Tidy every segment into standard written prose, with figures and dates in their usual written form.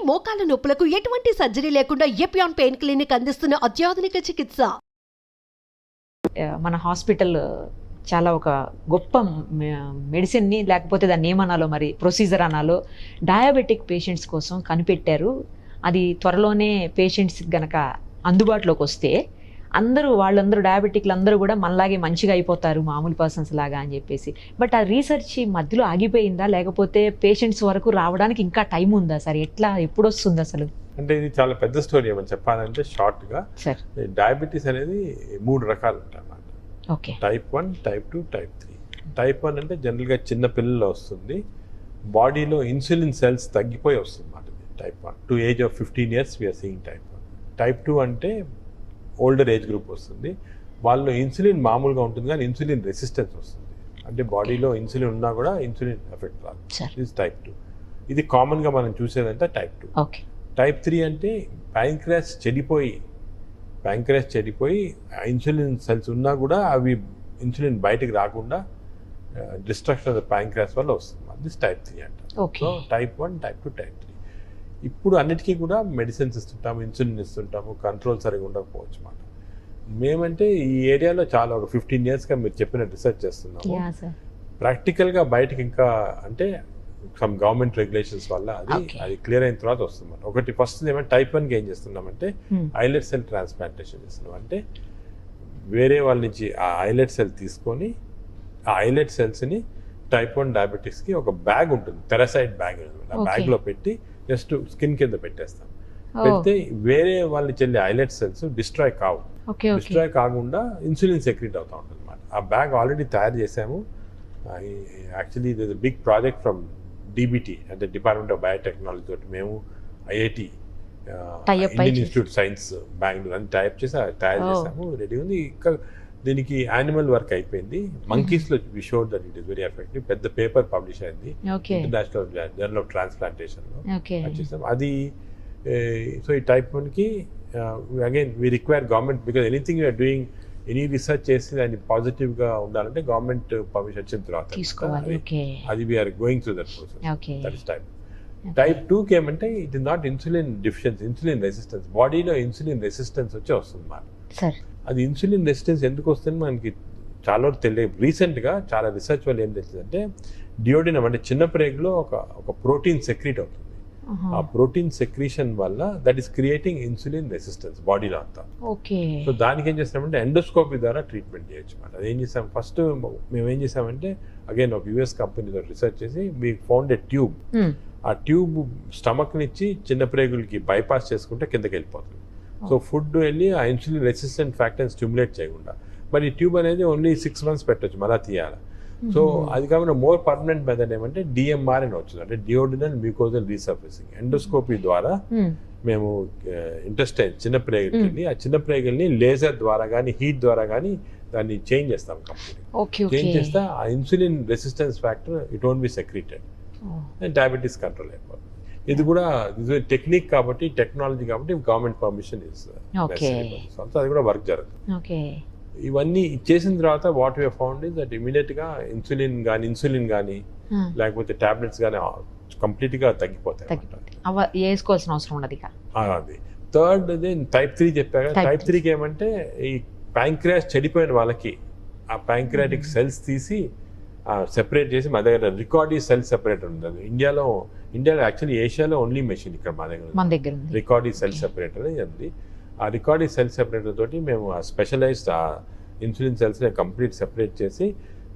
మోకాల నొప్పులకు ఎటువంటి సర్జరీ లేకుండా ఎపియాన్ పెయిన్ క్లినిక్ అందిస్తున్న అత్యాధునిక చికిత్స. మన హాస్పిటల్ చాలా ఒక గొప్ప మెడిసిన్ని, లేకపోతే దాన్ని ఏమనాలో, మరి ప్రొసీజర్ అనాలో, డయాబెటిక్ పేషెంట్స్ కోసం కనిపెట్టారు. అది త్వరలోనే పేషెంట్స్ గనక అందుబాటులోకి వస్తే వాళ్ళందరూ డయాబెటిక్లు అందరూ కూడా మనలాగే మంచిగా అయిపోతారు, మామూలు పర్సన్స్ లాగా అని చెప్పేసి. బట్ ఆ రీసెర్చ్ మధ్యలో ఆగిపోయిందా, లేకపోతే పేషెంట్స్ వరకు రావడానికి ఇంకా టైం ఉందా సార్? ఎప్పుడు వస్తుంది అసలు? అంటే ఇది చాలా పెద్ద స్టోరీ. ఏమని చెప్పాలంటే షార్ట్గా, డయాబెటీస్ అనేది 3 రకాలు ఉంటాయి అన్నమాట. Okay. Type 1, type 2, type 3. Type 1 అంటే జనరల్గా చిన్న పిల్లల్లో వస్తుంది, బాడీలో ఇన్సులిన్ సెల్స్ తగ్గిపోయి వస్తుంది అన్నమాట. Type 1 to age of 15 years we're seeing type 1. Type 2 అంటే ఓల్డర్ ఏజ్ గ్రూప్ వస్తుంది, వాళ్ళలో ఇన్సులిన్ మామూలుగా ఉంటుంది కానీ ఇన్సులిన్ రెసిస్టెన్స్ వస్తుంది, అంటే బాడీలో ఇన్సులిన్ ఉన్నా కూడా ఇన్సులిన్ ఎఫెక్ట్ రాదు. ఇది టైప్ 2. ఇది కామన్గా మనం చూసేదంటే టైప్ 2. ఓకే. టైప్ 3 అంటే ప్యాంక్రియాస్ చెడిపోయి ఇన్సులిన్ సెల్స్ ఉన్నా కూడా అవి ఇన్సులిన్ బయటకు రాకుండా డిస్ట్రక్షన్ ఆఫ్ ద ప్యాంక్రియాస్ వల్ల వస్తుంది. దిస్ టైప్ 3 అంటారు. So type 1, type 2, type 3. ఇప్పుడు అన్నిటికీ కూడా మెడిసిన్స్ ఇస్తుంటాము, ఇన్సులిన్ ఇస్తుంటాము, కంట్రోల్ సరిగా ఉండకపోవచ్చు అన్నమాట. మేమంటే ఈ ఏరియాలో చాలా ఒక 15 yearsగా మీరు చెప్పిన రీసెర్చ్ చేస్తున్నాము. ప్రాక్టికల్గా బయటకి ఇంకా అంటే సమ్ గవర్నమెంట్ రెగ్యులేషన్స్ వల్ల అది క్లియర్ అయిన తర్వాత వస్తుంది. ఒకటి ఫస్ట్ ఏమంటే టైప్ 1కి ఏం చేస్తున్నామంటే ఐలెట్ సెల్ ట్రాన్స్ప్లాంటేషన్ చేస్తున్నాం. అంటే వేరే వాళ్ళ నుంచి ఆ ఐలెట్ సెల్ తీసుకొని ఆ ఐలెట్ సెల్స్ని టైప్ 1 డయాబెటిక్స్కి ఒక బ్యాగ్ ఉంటుంది, పెరాసైట్ బ్యాగ్, ఆ బ్యాగ్లో పెట్టి జస్ట్ స్కిన్ కింద పెట్టేస్తాం. పెడితే వేరే వాళ్ళని చెల్లి ఐలెట్ సెల్స్ డిస్ట్రాయ్ కావు. డిస్ట్రాయ్ కాకుండా ఇన్సులిన్ సెక్రెట్ అవుతూ ఉంటుంది అన్నమాట. ఆ బ్యాగ్ ఆల్రెడీ తయారు చేసాము. యాక్చువల్లీ ఇది బిగ్ ప్రాజెక్ట్ ఫ్రమ్ DBT అంటే డిపార్ట్మెంట్ ఆఫ్ బయోటెక్నాలజీ తోటి మేము IIT Indian institute science Bengaluru అని టైప్ చేసి తయారు చేసాము. రెడీ ఉంది. ఇంకా దీనికి యానిమల్ వర్క్ అయిపోయింది. మంకీస్లో we showed that it is very effective. పెద్ద పేపర్ పబ్లిష్ అయింది ఇంటర్నేషనల్ జర్నల్ ఆఫ్ ట్రాన్స్ప్లాంటేషన్లో చేసాం అది. సో ఈ టైప్ 1కి again we require government, because anything you're doing any research చేసి దాన్ని పాజిటివ్గా ఉండాలంటే గవర్నమెంట్ పర్మిషన్ వచ్చిన తర్వాత అది we're going through that process. That is type. Type 2కి ఏమంటే it is not insulin deficiency, insulin resistance. బాడీలో ఇన్సులిన్ రెసిస్టెన్స్ వచ్చి వస్తుంది అన్నమాట. అది ఇన్సులిన్ రెసిస్టెన్స్ ఎందుకు వస్తుంది మనకి చాలా తెలియదు. రీసెంట్గా చాలా రీసెర్చ్ వల్ల ఏం తెలిసిందంటే డియోడినం అంటే చిన్న ప్రేగులో ఒక ప్రోటీన్ సెక్రీట్ అవుతుంది. ఆ ప్రోటీన్ సెక్రీషన్ వల్ల that is creating insulin resistance బాడీలో అంతా. సో దానికి ఏం చేస్తామంటే ఎండోస్కోపీ ద్వారా ట్రీట్మెంట్ చేయొచ్చు అన్నమాట. అది ఏం చేసాం, ఫస్ట్ మేము ఏం చేసామంటే అగైన్ ఒక US కంపెనీతో రీసెర్చ్ చేసి వీ ఫౌండ్ ఎ ట్యూబ్. ఆ ట్యూబ్ స్టమక్ నుంచి చిన్న ప్రేగులకి బైపాస్ చేసుకుంటే కిందకి వెళ్ళిపోతుంది. సో ఫుడ్ వెళ్ళి ఆ ఇన్సులిన్ రెసిస్టెంట్ ఫ్యాక్టర్ని స్టిమ్యులేట్ చేయకుండా. మరి ఈ ట్యూబ్ అనేది ఓన్లీ 6 months పెట్టచ్చు, మళ్ళీ తీయాలి. సో అది కాకుండా మోర్ పర్మనెంట్ మెథడ్ ఏమంటే DMR అని వచ్చింది, అంటే డియోడినల్ మ్యూకోజల్ రీసర్ఫేసింగ్. ఎండోస్కోపీ ద్వారా మేము ఇంటెస్టైన్ చిన్న ప్రేగులకి వెళ్ళి ఆ చిన్న ప్రేగుల్ని లేజర్ ద్వారా కానీ హీట్ ద్వారా కానీ దాన్ని చేంజ్ చేస్తాం. కంప్లీట్ చేంజ్ చేస్తే ఆ insulin resistance factor it won't be secreted, diabetes control అయిపోతుంది. ఇది కూడా టెక్నిక్ కాబట్టి, టెక్నాలజీ కాబట్టి గవర్నమెంట్ పర్మిషన్ ఇస్ అది కూడా వర్క్ జరుగుతుంది. ఇవన్నీ చేసిన తర్వాత what we found is that ఇమీడియట్గా ఇన్సులిన్ కానీ లేకపోతే టాబ్లెట్స్ కానీ కంప్లీట్గా తగ్గిపోతాయి. వేసుకోవాల్సిన అవసరం ఉండదు. అది థర్డ్ టైప్ 3 చెప్పాక. టైప్ 3కి ఏమంటే ఈ ప్యాంక్రియాస్ చెడిపోయిన వాళ్ళకి ఆ ప్యాంక్రియాటిక్ సెల్స్ తీసి సెపరేట్ చేసి మా దగ్గర రికార్డీ సెల్ సెపరేటర్ ఉంది. ఇండియాలో యాక్చువల్లీ ఏషియాలో ఓన్లీ మెషిన్ ఇక్కడ మా దగ్గర రికార్డీ సెల్ సెపరేటర్ ఉంది. ఆ రికార్డీ సెల్ సెపరేటర్ తోటి మేము ఆ స్పెషలైజ్డ్ ఇన్సులిన్ సెల్స్ని కంప్లీట్ సెపరేట్ చేసి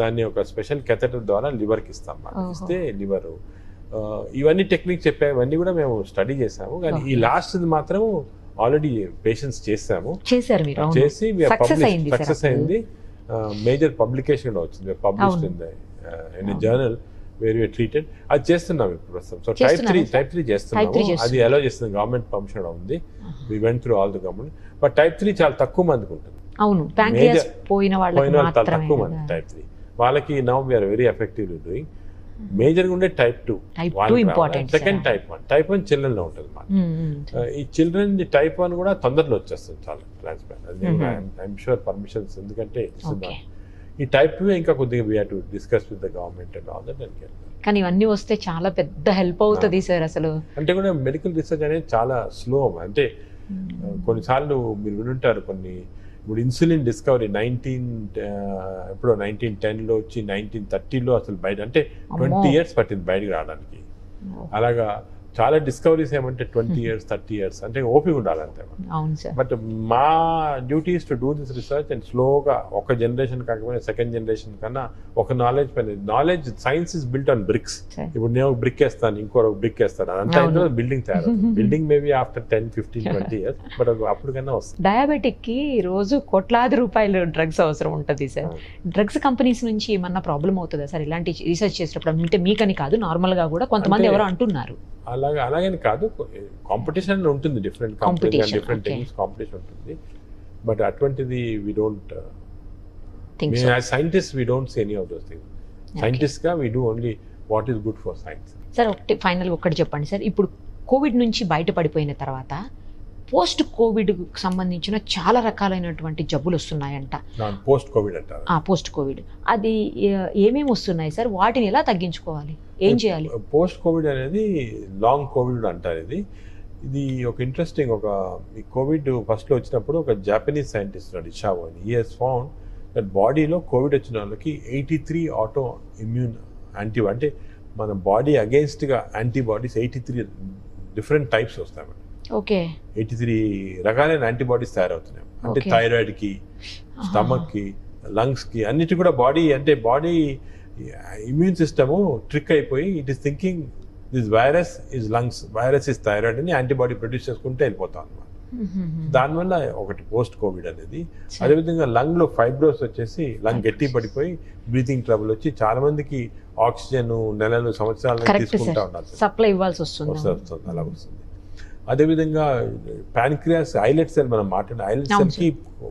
దాన్ని ఒక స్పెషల్ కెథెటర్ ద్వారా లివర్కి ఇస్తాం. ఇస్తే లివర్ ఇవన్నీ టెక్నిక్ చెప్పే ఇవన్నీ కూడా మేము స్టడీ చేసాము. కానీ ఈ లాస్ట్ మాత్రం ఆల్రెడీ పేషెంట్స్ చేసి సక్సెస్ అయింది. మేజర్ పబ్లికేషన్ కూడా వచ్చింది, published in journal where we treated. అది చేస్తున్నాం ఇప్పుడు ప్రస్తుతం. సో టైప్ 3 చేస్తున్నాము. అది ఎలా చేస్తుంది, గవర్నమెంట్ పర్మిషన్ కూడా ఉంది. We went through all the government. But type 3 చాలా తక్కువ మందికి ఉంటుంది. పోయిన వాళ్ళు తక్కువ మంది టైప్ 3 వాళ్ళకి. Now we're very effectively doing. మేజర్గా ఉండే టైప్ 2, సెకండ్ టైప్ 1. టైప్ 1 చిల్డ్రన్లో ఉంటుంది అన్నమాట. ఈ చిల్డ్రన్ టైప్ 1 కూడా తొందరలో వచ్చేస్తుంది చాలా ట్రాన్స్ప్లాంట్. అది ఐఎమ్ షూర్ పర్మిషన్స్, ఎందుకంటే ఈ టైప్ 2 ఇంకా కొద్దిగా we have to discuss with the government and all that. కానీ ఇవన్నీ వస్తే చాలా పెద్ద హెల్ప్ అవుతుంది సార్ అసలు. అంటే కూడా మెడికల్ రీసెర్చ్ అనేది చాలా స్లో. అంటే కొన్నిసార్లు మీరు వినుంటారు ఇప్పుడు ఇన్సులిన్ డిస్కవరీ 1910లో వచ్చి 1930లో అసలు బయట, అంటే 20 years పట్టింది బయటకు రావడానికి. అలాగా చాలా డిస్కవరీస్ ఏమంటే 20 years 30 years అంటే ఓపిక ఉండాలంతే. అవును సార్. బట్ మా duty is to do this research and స్లోగా ఒక జనరేషన్ కాకపోయినా సెకండ్ జనరేషన్ కన్నా ఒక నాలెడ్జ్ పైన knowledge. Science is built on bricks. ఇప్పుడు నేను ఒక బ్రిక్ వేస్తాను, ఇంకో బ్రిక్ వేస్తాను, అదంతా బిల్డింగ్ తయారు. Building maybe after 10, 15, 20 years, but అప్పటికన్నా వస్తుంది. డయాబెటిక్ కి రోజు కోట్లాది రూపాయలు డ్రగ్స్ అవసరం ఉంటుంది సార్. డ్రగ్స్ కంపెనీస్ నుంచి ఏమన్నా ప్రాబ్లం అవుతుందా సార్ ఇలాంటి రీసెర్చ్ చేసేటప్పుడు? అంటే మీకని కాదు, నార్మల్ గా కూడా కొంతమంది ఎవరో అంటున్నారు. అలాగని కాదు, కాంపిటీషన్ ఉంటుంది, different companies different things competition ఉంటుంది. బట్ అటువంటిది we don't scientist we don't say any of those things. Scientist గా we do only what is good for science. Sir final ఒకటి చెప్పండి సార్, ఇప్పుడు కోవిడ్ నుంచి బయటపడిపోయిన తర్వాత పోస్ట్ కోవిడ్ సంబంధించిన చాలా రకాలైనటువంటి జబ్బులు వస్తున్నాయంట. పోస్ట్ కోవిడ్ అంటారు. పోస్ట్ కోవిడ్ అది ఏమేమి వస్తున్నాయి సార్? వాటిని ఎలా తగ్గించుకోవాలి, ఏం చేయాలి? పోస్ట్ కోవిడ్ అనేది లాంగ్ కోవిడ్ అంటారు. ఇది ఒక ఇంట్రెస్టింగ్, ఈ కోవిడ్ ఫస్ట్లో వచ్చినప్పుడు ఒక జాపనీస్ సైంటిస్ట్ ఉన్నాడు, ఇషావో అని. హీ హెస్ ఫౌండ్ దట్ బాడీలో కోవిడ్ వచ్చిన వాళ్ళకి 83 ఆటో ఇమ్యూన్ యాంటీబాడీ, అంటే మన బాడీ అగేన్స్ట్గా యాంటీబాడీస్ 83 డిఫరెంట్ టైప్స్ వస్తాయి. ఓకే, 83 రకాలైన యాంటీబాడీస్ తయారవుతున్నాయి. అంటే థైరాయిడ్కి, స్టమక్కి, లంగ్స్కి, అన్నిటి కూడా బాడీ ఇమ్యూన్ సిస్టము ట్రిక్ అయిపోయి it is thinking this virus is lungs, virus is thyroid అని యాంటీబాడీ ప్రొడ్యూస్ చేసుకుంటే వెళ్ళిపోతాం అనమాట. దానివల్ల ఒకటి పోస్ట్ కోవిడ్ అనేది. అదేవిధంగా లంగ్ లో ఫైబ్రోస్ వచ్చేసి లంగ్ గట్టి పడిపోయి బ్రీతింగ్ ట్రబుల్ వచ్చి చాలా మందికి ఆక్సిజన్ నెలలు సంవత్సరాలు తీసుకుంటా ఉన్నారు, సప్లై ఇవ్వాల్సి వస్తుంది, అలా వస్తుంది. అదేవిధంగా ప్యాన్క్రియాస్ ఐలెట్ సెల్, మనం మాట్లాడిన ఐలెట్ సెల్ కి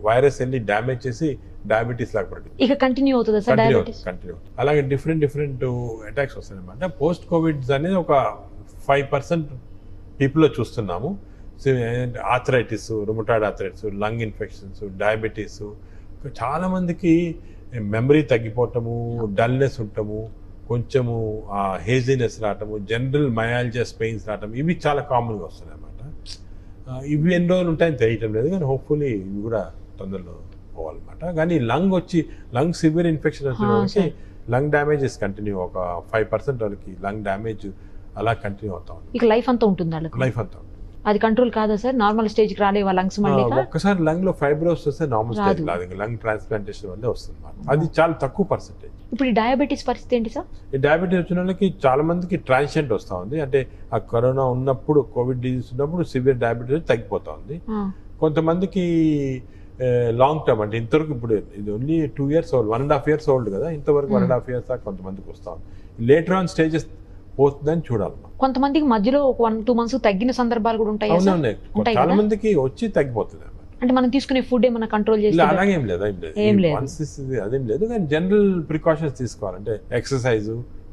వైరస్ వెళ్ళి డ్యామేజ్ చేసి డయాబెటీస్ లాగా పడుతుంది. ఇక కంటిన్యూ అవుతుంది సార్ డయాబెటీస్. కంటిన్యూ. అలాగే డిఫరెంట్ అటాక్స్ వస్తాయి అనమాట. పోస్ట్ కోవిడ్ అనేది ఒక 5% పీపుల్లో చూస్తున్నాము. Arthritis, rheumatoid arthritis, lung infections, diabetes. చాలా మందికి మెమరీ తగ్గిపోవటము, డల్నెస్ ఉండటము, కొంచెము హేజీనెస్ రావటము, జనరల్ మయాలజియస్ పెయిన్స్ రావటం, ఇవి చాలా కామన్గా వస్తున్నాయి అన్నమాట. ఇవి ఎన్ని రోజులు ఉంటాయని తెలియటం లేదు, కానీ హోప్ఫుల్లీ ఇవి కూడా తొందరలో పోవాలన్నమాట. కానీ లంగ్ సివియర్ ఇన్ఫెక్షన్ వచ్చిన వాళ్ళకి లంగ్ డ్యామేజెస్ కంటిన్యూ, ఒక 5% వాళ్ళకి లంగ్ డ్యామేజ్ అలా కంటిన్యూ అవుతా ఉంది. ఇక లైఫ్ అంతా ఉంటుంది, లైఫ్ అంతా ఉంటుంది. అది కంట్రోల్ కాదా సార్? నార్మల్ స్టేజ్ కి రాలేవా లంగ్స్? మళ్ళీ ఒక్కసారి లంగ్ లో ఫైబ్రోస్ వస్తే నార్మల్ స్టేజ్ రాదు, లంగ్ ట్రాన్స్ప్లాంటేషన్ వల్లే వస్తుంది. అది చాలా తక్కువ పర్సెంటేజ్. ఇప్పుడు ఈ డయాబెటీస్ పరిస్థితి ఏంటి సార్? ఈ డయాబెటీస్ వచ్చిన వాళ్ళకి చాలా మందికి ట్రాన్సియెంట్ వస్తూ ఉంది. అంటే ఆ కరోనా ఉన్నప్పుడు, కోవిడ్ డిజీజ్ ఉన్నప్పుడు సివియర్ డయాబెటీస్ తగ్గిపోతా ఉంది. కొంతమందికి లాంగ్ టర్మ్, అంటే ఇంతవరకు ఇప్పుడు ఇది only 2 years old, 1.5 years old కదా, ఇంతవరకు 1.5 years దాకా కొంతమందికి వస్తా ఉంది. లేటర్ ఆన్ స్టేజెస్ పోతుందని చూడాలి. కొంతమందికి మధ్యలో ఒక 1-2 months తగ్గిన సందర్భాలు కూడా ఉంటాయి. చాలా మందికి వచ్చి తగ్గిపోతుంది. అంటే మనం తీసుకునే ఫుడ్ ఏమైనా కంట్రోల్ చేసి అలాగేం లేదు, అదేం లేదు. కానీ జనరల్ ప్రికాషన్స్ తీసుకోవాలంటే ఎక్సర్సైజ్,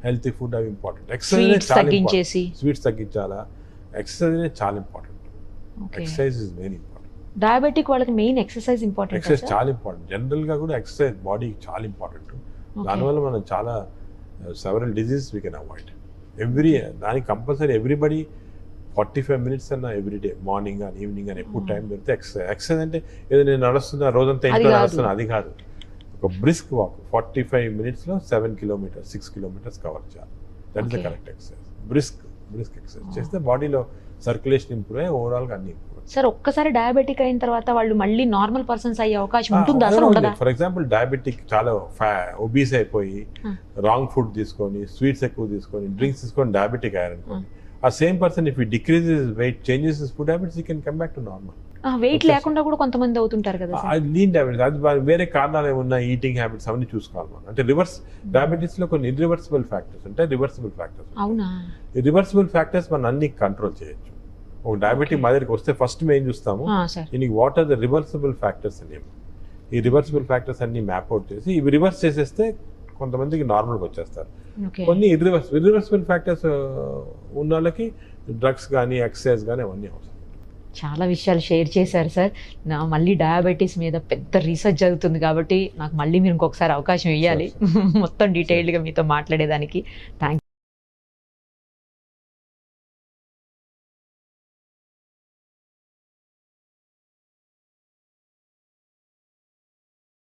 హెల్తీ ఫుడ్ అవి ఇంపార్టెంట్. ఎక్సర్సైజ్ తగ్గించేసి, స్వీట్స్ తగ్గించాలా, ఎక్సర్సైజ్ అనేది చాలా important. Exercise is very important. Diabetic వాళ్ళకి మెయిన్ ఎక్సర్సైజ్ ఇంపార్టెంట్. ఎక్సర్సైజ్ చాలా ఇంపార్టెంట్. జనరల్ గా కూడా ఎక్సర్సైజ్ బాడీకి చాలా ఇంపార్టెంట్. దానివల్ల మనం చాలా several diseases we can avoid. దానికి కంపల్సరీ ఎవ్రీబడి 45 minutes అన్న ఎవ్రీడే, మార్నింగ్ అని ఈవినింగ్ అని ఎప్పుడు టైం దొరికితే ఎక్సర్సైజ్ అంటే ఏదో నేను నడుస్తున్నా రోజంతా ఇంట్లో నడుస్తున్నా అది కాదు. ఒక బ్రిస్క్ వాక్ 45 minutes లో 7 kilometers 6 kilometers కవర్ చేయాలి. That is the correct exercise. Brisk exercise చేస్తే బాడీలో సర్క్యులేషన్ ఇంప్రూవ్ అయ్యి ఓవరాల్గా అన్ని ఇంప్రూవ్. సార్ ఒక్కసారి డయాబెటిక్ అయిన తర్వాత వాళ్ళు మళ్ళీ నార్మల్ పర్సన్స్ అయ్యే అవకాశం ఉంటుందా అసలు? ఉండదా? ఫర్ ఎగ్జాంపుల్ డయాబెటిక్ చాలా ఒబీస్ అయిపోయి రాంగ్ ఫుడ్ తీసుకొని, స్వీట్స్ ఎక్కువ తీసుకొని, డ్రింక్స్ తీసుకొని డయాబెటిక్ అయ్యారనుకోండి, ఆ same person if he decreases weight, changes his food habits, he can come back to normal. Weight లేకుండా కూడా కొంతమంది అవుతుంటారు కదా సార్. లీన్ డయాబెటీస్, అది వేరే కారణాలు ఏమన్నా, ఈటింగ్ హ్యాబిట్స్ అవన్నీ చూసుకోవాలి మనం. అంటే రివర్స్ డయాబెటీస్ లో కొన్ని ఇర్రివర్సిబుల్ ఫ్యాక్టర్స్ ఉంటాయి, రివర్సిబుల్ ఫ్యాక్టర్స్. అవునా? ఈ రివర్సిబుల్ ఫ్యాక్టర్స్ మనం అన్ని కంట్రోల్ చేయొచ్చు. ఒక డయాబెటిక్ మా దగ్గరికి వస్తే ఫస్ట్ మేము ఏం చూస్తాము, దీనికి what are the reversible factors అనేవి. ఈ రివర్సిబుల్ ఫ్యాక్టర్స్ అన్ని మ్యాప్ అవుట్ చేసి ఇవి రివర్స్ చేసేస్తే కొంతమందికి నార్మల్గా వచ్చేస్తారు. కొన్ని ఇర్రివర్సిబుల్ ఫ్యాక్టర్స్ ఉన్న వాళ్ళకి డ్రగ్స్ కానీ ఎక్సర్సైజ్ కానీ అవన్నీ అవసరం. చాలా విషయాలు షేర్ చేశారు సార్. మళ్ళీ డయాబెటీస్ మీద పెద్ద రీసెర్చ్ జరుగుతుంది కాబట్టి నాకు మళ్ళీ మీరు ఇంకొకసారి అవకాశం ఇవ్వాలి మొత్తం డీటెయిల్డ్గా మీతో మాట్లాడేదానికి. థ్యాంక్